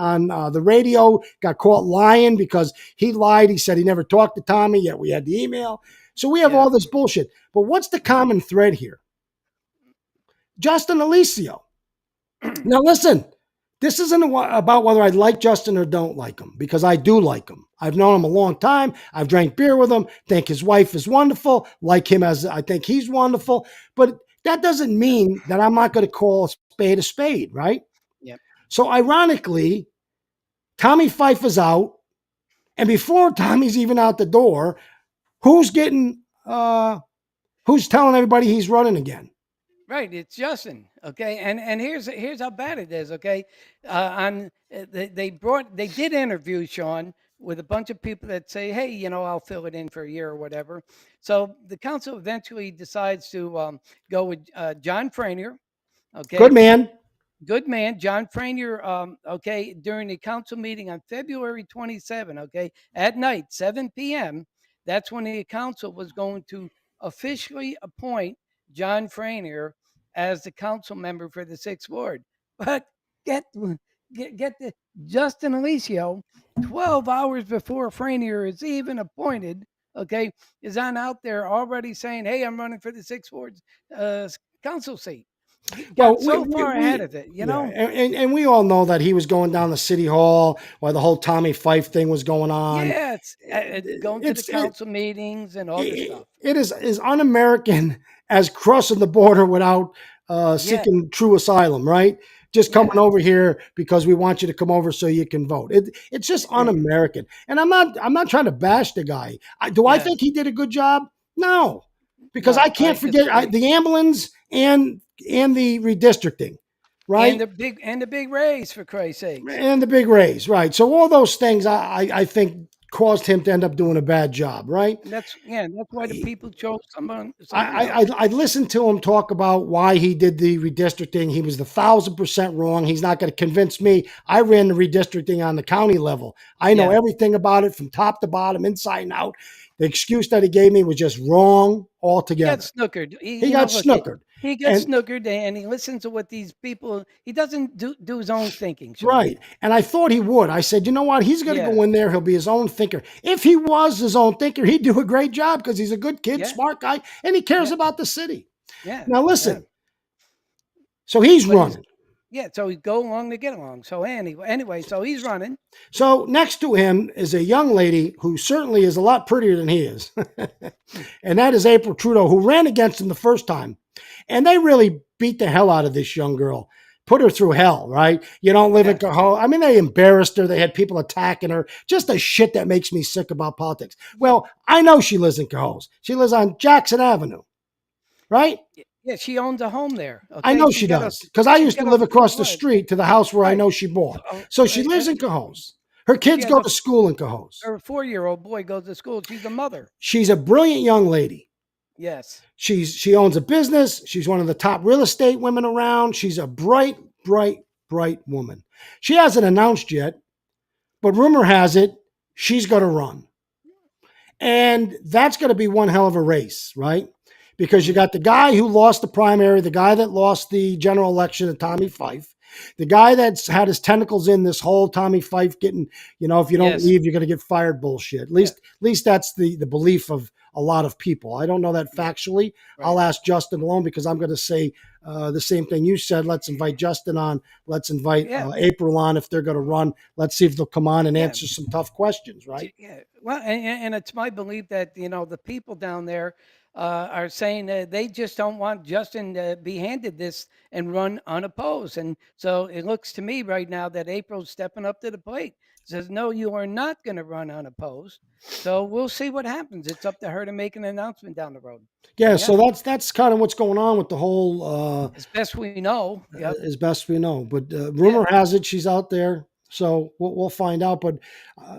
the radio, got caught lying because he lied. He said he never talked to Tommy, yet we had the email. So we have all this bullshit. But what's the common thread here? Justin Alicio. Now, listen, this isn't about whether I like Justin or don't like him, because I do like him. I've known him a long time. I've drank beer with him, think his wife is wonderful, like him as I think he's wonderful. But that doesn't mean that I'm not going to call a spade, right? Yep. So ironically, Tommy Fife is out. And before Tommy's even out the door, who's telling everybody he's running again? Right, it's Justin. Okay, and here's how bad it is. Okay, they did interview Sean with a bunch of people that say, hey, I'll fill it in for a year or whatever. So the council eventually decides to go with John Franier. Okay, Good man, John Franier. Okay, during the council meeting on February 27. Okay, at night, 7 p.m. That's when the council was going to officially appoint John Franier as the council member for the 6th Ward. But get the Justin Alicio, 12 hours before Franier is even appointed, okay, is on out there already saying, hey, I'm running for the 6th Ward's council seat. Got so far ahead of it, And we all know that he was going down to City Hall while the whole Tommy Fife thing was going on. Yeah, it's going to the council meetings and all this stuff. It is as un-American as crossing the border without seeking true asylum, right? Just coming over here because we want you to come over so you can vote. It's just un-American. And I'm not trying to bash the guy. I think he did a good job? No, because I can't forget the ambulance and the redistricting, right? And the big raise, for Christ's sake. And the big raise, right? So all those things, I think, caused him to end up doing a bad job, right? That's why the people chose someone. I listened to him talk about why he did the redistricting. He was 1,000% wrong. He's not going to convince me. I ran the redistricting on the county level. I know everything about it from top to bottom, inside and out. The excuse that he gave me was just wrong He altogether. got snookered. He got snookered. He got And snookered, and he listens to what these people. He doesn't do his own thinking. Sean. right. And I thought he would. I said, you know what? He's going to Yeah. go in there. He'll be his own thinker. If he was his own thinker, he'd do a great job because he's a good kid, Yeah. smart guy, and he cares Yeah. about the city. Yeah. Now, listen. Yeah. So he's But he's- running. Yeah, so we go along to get along. So anyway, so he's running. So next to him is a young lady who certainly is a lot prettier than he is. And that is April Trudeau, who ran against him the first time. And they really beat the hell out of this young girl, put her through hell, right? You don't live in Cohoes. I mean, they embarrassed her. They had people attacking her. Just the shit that makes me sick about politics. Well, I know she lives in Cohoes. She lives on Jackson Avenue, right? Yeah, she owns a home there. I okay? know she got a- does because I she's used to got a live across the what? street to the house where I Right. know she bought. Oh, So she right, lives in and Cohoes. Her kids has go a- to school in Cohoes. Her 4-year-old boy goes to school. She's a mother. She's a brilliant young lady. Yes. She owns a business. She's one of the top real estate women around. She's a bright woman. She hasn't announced yet, but rumor has it she's going to run. And that's going to be one hell of a race, right? Because you got the guy who lost the primary, the guy that lost the general election, Tommy Fife, the guy that's had his tentacles in this whole Tommy Fife getting, if you don't Yes. leave, you're going to get fired bullshit. At least that's the belief of a lot of people. I don't know that factually. Right. I'll ask Justin alone because I'm going to say the same thing you said. Let's invite Justin on. Let's invite Yeah. April on if they're going to run. Let's see if they'll come on and Yeah. answer some tough questions, right? Yeah. Well, and it's my belief that the people down there are saying that they just don't want Justin to be handed this and run unopposed. And so it looks to me right now that April's stepping up to the plate. Says, no, you are not going to run unopposed. So we'll see what happens. It's up to her to make an announcement down the road. Yeah, so that's kind of what's going on with the whole As best we know. Yep. as best we know. But rumor has it she's out there. So we'll find out. But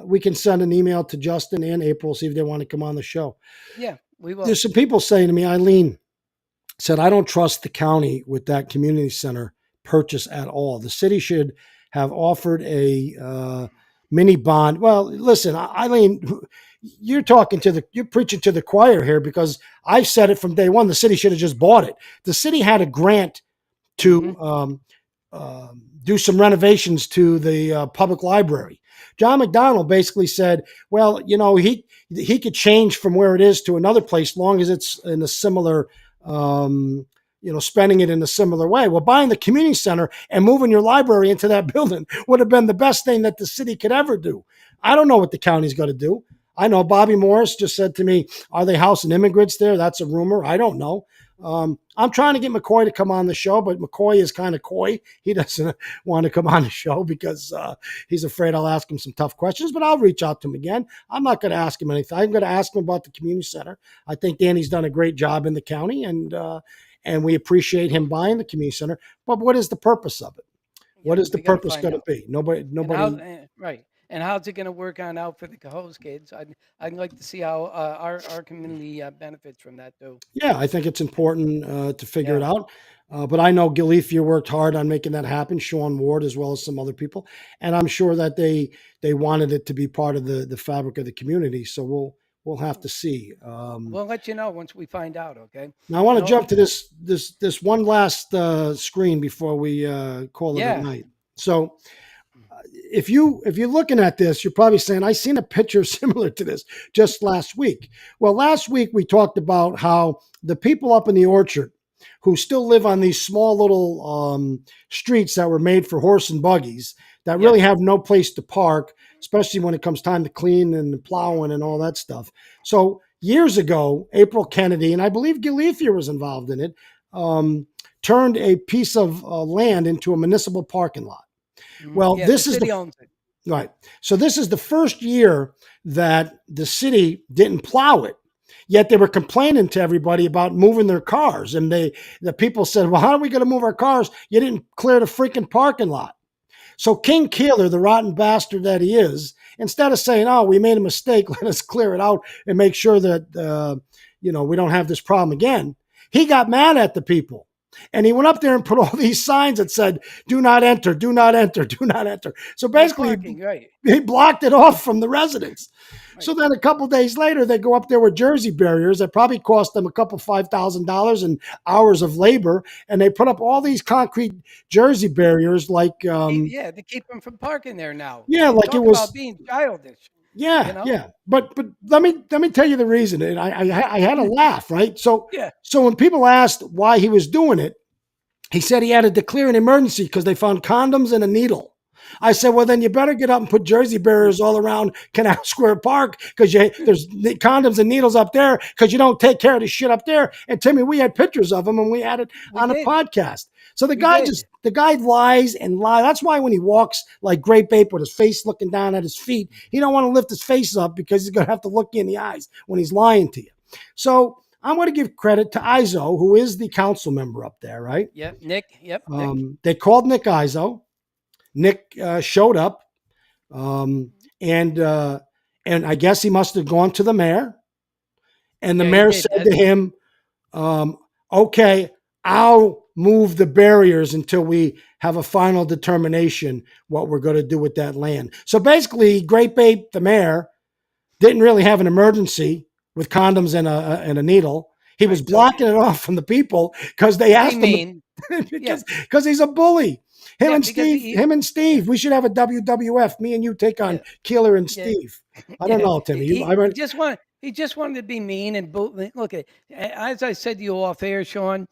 we can send an email to Justin and April, see if they want to come on the show. Yeah, we will. There's some people saying to me, Eileen said, I don't trust the county with that community center purchase at all. The city should have offered a mini bond. Well, listen, Eileen, you're preaching to the choir here because I've said it from day one. The city should have just bought it. The city had a grant to do some renovations to the public library. John McDonnell basically said, well, he could change from where it is to another place, long as it's in a similar, spending it in a similar way. Well, buying the community center and moving your library into that building would have been the best thing that the city could ever do. I don't know what the county's going to do. I know Bobby Morris just said to me, are they housing immigrants there? That's a rumor. I don't know. I'm trying to get McCoy to come on the show, but McCoy is kind of coy. He doesn't want to come on the show because he's afraid I'll ask him some tough questions, but I'll reach out to him again. I'm not going to ask him anything. I'm going to ask him about the community center. I think Danny's done a great job in the county, and we appreciate him buying the community center. But what is the purpose of it? What is the we gotta purpose find going to out. be? Nobody. Right. And how's it going to work on out for the Cohoes kids? I'd like to see how our community benefits from that too. Yeah, I think it's important to figure it out. But I know Galicia worked hard on making that happen, Sean Ward, as well as some other people. And I'm sure that they wanted it to be part of the fabric of the community. So we'll have to see. We'll let you know once we find out, okay? Now I want to jump to this one last screen before we call it a night. So if you're looking at this, you're probably saying, I seen a picture similar to this just last week. Well, last week we talked about how the people up in the orchard who still live on these small little streets that were made for horse and buggies that really have no place to park, especially when it comes time to clean and plowing and all that stuff. So years ago, April Kennedy, and I believe Galicia was involved in it, turned a piece of land into a municipal parking lot. Well, this the is city owns it. Right. So this is the first year that the city didn't plow it. Yet they were complaining to everybody about moving their cars. And the people said, well, how are we going to move our cars? You didn't clear the freaking parking lot. So King Keeler, the rotten bastard that he is, instead of saying, oh, we made a mistake, let us clear it out and make sure that, we don't have this problem again, he got mad at the people. And he went up there and put all these signs that said, do not enter, do not enter, do not enter. So basically, Parking, right. he blocked it off from the residents. So then a couple days later, they go up there with Jersey barriers that probably cost them a couple $5,000 and hours of labor, and they put up all these concrete Jersey barriers, like Yeah, to keep them from parking there now. yeah, like it Talk was about being childish. yeah, You know? yeah. But let me tell you the reason, and I had a laugh, right? So Yeah. so when people asked why he was doing it, he said he had to declare an emergency because they found condoms and a needle. I said, well, then you better get up and put Jersey barriers all around Canal Square Park because there's condoms and needles up there because you don't take care of the shit up there. And Timmy, we had pictures of him and we had it on a podcast. So the guy lies and lies. That's why when he walks like Great Ape with his face looking down at his feet, he don't want to lift his face up because he's going to have to look you in the eyes when he's lying to you. So I'm going to give credit to Izzo, who is the council member up there, right? Yep, Nick. Yep, Nick. They called Nick Izzo. Nick showed up, and I guess he must have gone to the mayor, and the Yeah, he mayor did. said to him, "Okay, I'll move the barriers until we have a final determination what we're going to do with that land." So basically, Great Ape, the mayor, didn't really have an emergency with condoms and a needle. He was blocking it off from the people because they asked him because he's a bully. Him and Steve. We should have a WWF. Me and you take on Keeler and Steve. I don't know, Timmy. He just wanted to be mean and look at. As I said to you off air, Sean,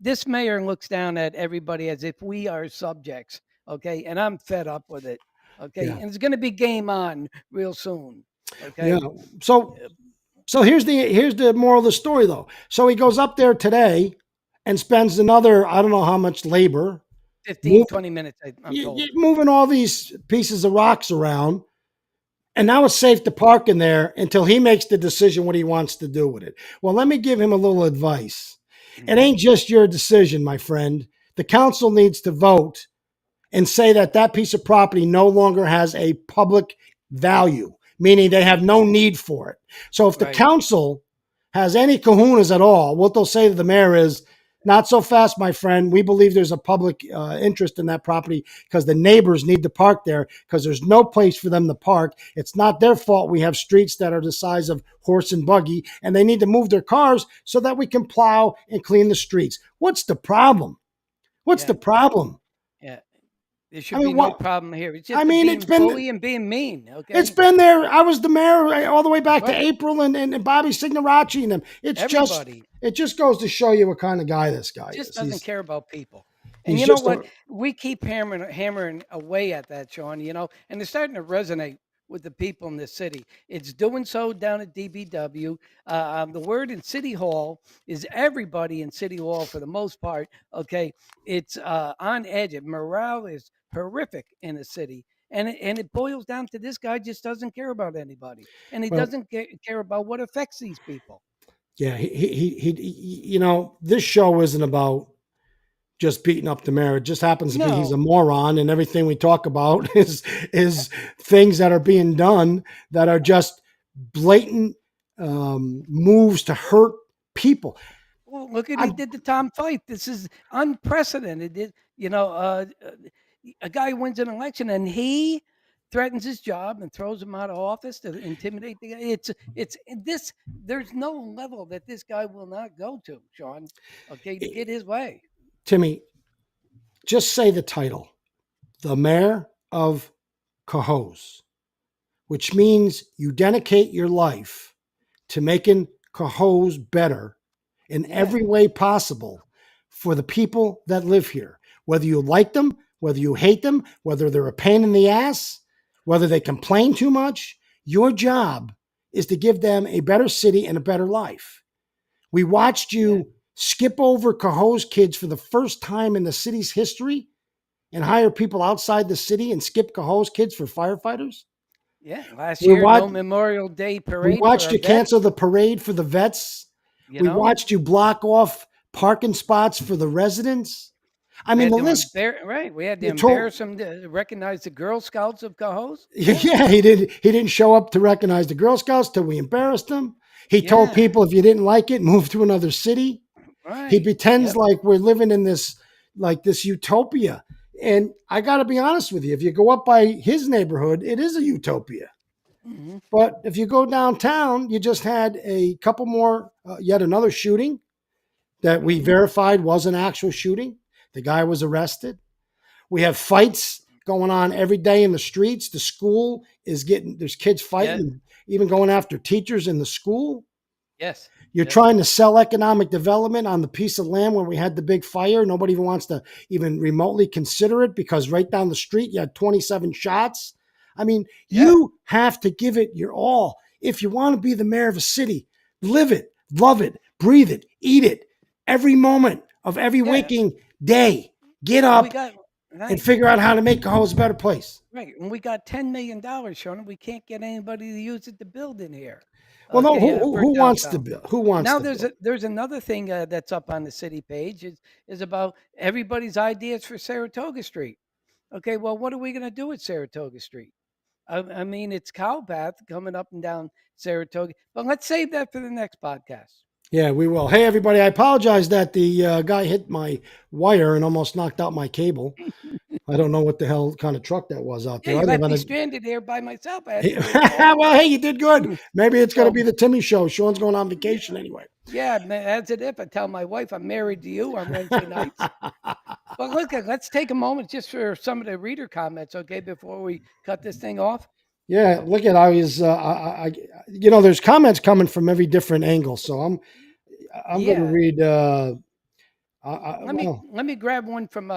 this mayor looks down at everybody as if we are subjects. Okay, and I'm fed up with it. Okay, and it's going to be game on real soon. Okay. Yeah. So here's the moral of the story, though. So he goes up there today and spends another, I don't know how much labor. 20 minutes, I'm told. Moving all these pieces of rocks around. And now it's safe to park in there until he makes the decision what he wants to do with it. Well, let me give him a little advice. It ain't just your decision, my friend. The council needs to vote and say that piece of property no longer has a public value, meaning they have no need for it. So if the council has any kahunas at all, what they'll say to the mayor is, not so fast, my friend. We believe there's a public interest in that property because the neighbors need to park there because there's no place for them to park. It's not their fault we have streets that are the size of horse and buggy, and they need to move their cars so that we can plow and clean the streets. What's the problem? What's the problem? Yeah. There should be no problem here. It's just it's been bully and being mean. Okay. It's been there. I was the mayor all the way back to April and Bobby Signoracci and them. It just goes to show you what kind of guy this guy is. Just doesn't care about people. And you know what? We keep hammering away at that, Sean, and it's starting to resonate with the people in this city. It's doing so down at DBW. The word in City Hall is everybody in City Hall, for the most part, okay, it's on edge. Morale is horrific in the city. And it boils down to this guy just doesn't care about anybody. And he doesn't care about what affects these people. Yeah, he this show isn't about just beating up the mayor. It just happens to be he's a moron, and everything we talk about is things that are being done that are just blatant moves to hurt people. Well, look at he did to Tom Fife. This is unprecedented. A guy wins an election and he threatens his job and throws him out of office to intimidate the guy. It's this. There's no level that this guy will not go to, Sean. Okay, to get his way. Timmy, just say the title, the mayor of Cohoes, which means you dedicate your life to making Cohoes better in every way possible for the people that live here, whether you like them, whether you hate them, whether they're a pain in the ass, whether they complain too much. Your job is to give them a better city and a better life. We watched you skip over Cohoes kids for the first time in the city's history and hire people outside the city and skip Cohoes kids for firefighters. Yeah, last year, no Memorial Day parade. We watched you cancel the parade for the vets. We watched you block off parking spots for the residents. I mean, the list. We had to embarrass him to recognize the Girl Scouts of Cohoes. Yeah, he did. He didn't show up to recognize the Girl Scouts till we embarrassed him. He told people if you didn't like it, move to another city. Right. He pretends like we're living in this utopia. And I got to be honest with you. If you go up by his neighborhood, it is a utopia. But if you go downtown, you just had a couple more, yet another shooting that we verified was an actual shooting. The guy was arrested. We have fights going on every day in the streets. The school is there's kids fighting, even going after teachers in the school. Yes. You're trying to sell economic development on the piece of land where we had the big fire. Nobody even wants to even remotely consider it because right down the street, you had 27 shots. I mean, you have to give it your all. If you want to be the mayor of a city, live it, love it, breathe it, eat it. Every moment of every waking day, get up and figure out how to make Cohoes a better place. Right. And we got $10 million, Sean. We can't get anybody to use it to build in here. Well, no, Okay, who for wants to downtown. build? Who wants Now to there's build? there's another thing that's up on the city page is about everybody's ideas for Saratoga Street. Okay, well, what are we going to do at Saratoga Street? I mean, it's cow path coming up and down Saratoga, but let's save that for the next podcast. Yeah, we will. Hey, everybody, I apologize that the guy hit my wire and almost knocked out my cable. I don't know what the hell kind of truck that was out there. Yeah, you I live left on me a- stranded here by myself. I had to go well, hey, you did good. Maybe it's going to So- be the Timmy show. Sean's going on vacation anyway. Yeah, man, as it if I tell my wife I'm married to you on Wednesday nights. But look, let's take a moment just for some of the reader comments, okay, before we cut this thing off. Yeah, look at I was, there's comments coming from every different angle. So I'm going to Yeah. read. Let me grab one from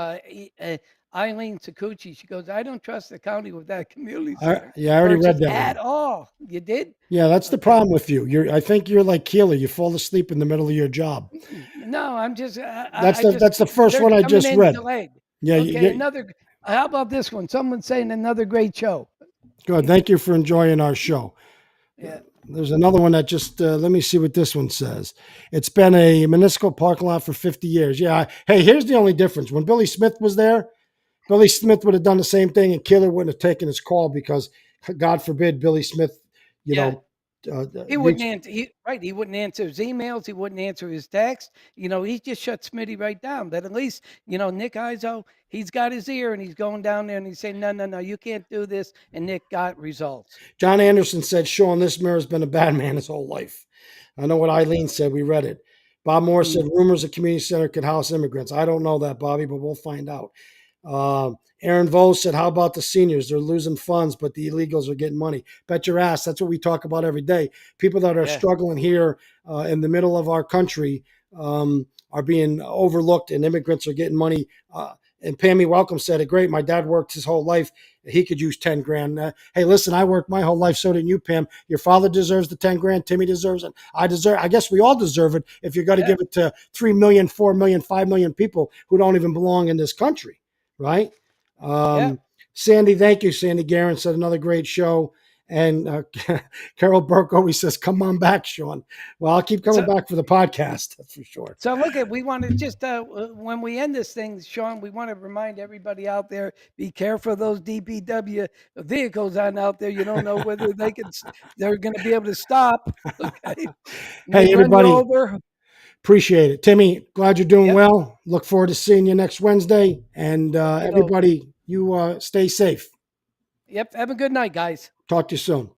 Eileen Sakuchi. She goes, I don't trust the county with that community center. I already read purchase that at one. all. You did? Yeah, that's the problem with you. I think you're like Keeler. You fall asleep in the middle of your job. No, I'm just. That's the first they're one I coming just in read. delayed. Yeah, Okay, another. How about this one? Someone's saying another great show. good. Thank you for enjoying our show. Yeah. There's another one that just, let me see what this one says. It's been a municipal parking lot for 50 years. Yeah. Hey, here's the only difference. When Billy Smith was there, Billy Smith would have done the same thing and Keeler wouldn't have taken his call because, God forbid, Billy Smith, He wouldn't answer. He wouldn't answer his emails. He wouldn't answer his text. He just shut Smitty right down. But at least, Nick Izzo, he's got his ear and he's going down there and he's saying, no, you can't do this. And Nick got results. John Anderson said, Sean, this mayor's been a bad man his whole life. I know what Eileen said. We read it. Bob Moore said, rumors a community center could house immigrants. I don't know that, Bobby, but we'll find out. Aaron Vose said, how about the seniors? They're losing funds, but the illegals are getting money. Bet your ass. That's what we talk about every day. People that are struggling here in the middle of our country are being overlooked, and immigrants are getting money. And Pammy Welcome said it great. My dad worked his whole life. He could use 10 grand. Hey, listen, I worked my whole life. So did you, Pam. Your father deserves the 10 grand. Timmy deserves it. I guess we all deserve it if you're going to give it to 3 million, 4 million, 5 million people who don't even belong in this country. Right? Sandy, thank you. Sandy Guerin said another great show. And Carol Burke always says, come on back, Sean. Well, I'll keep coming back for the podcast. That's for sure. So look, we want to just, when we end this thing, Sean, we want to remind everybody out there, be careful of those DPW vehicles out there. You don't know whether they're going to be able to stop. Okay. Hey, everybody. Over. Appreciate it. Timmy, glad you're doing well. Look forward to seeing you next Wednesday. And everybody, you stay safe. Yep. Have a good night, guys. Talk to you soon.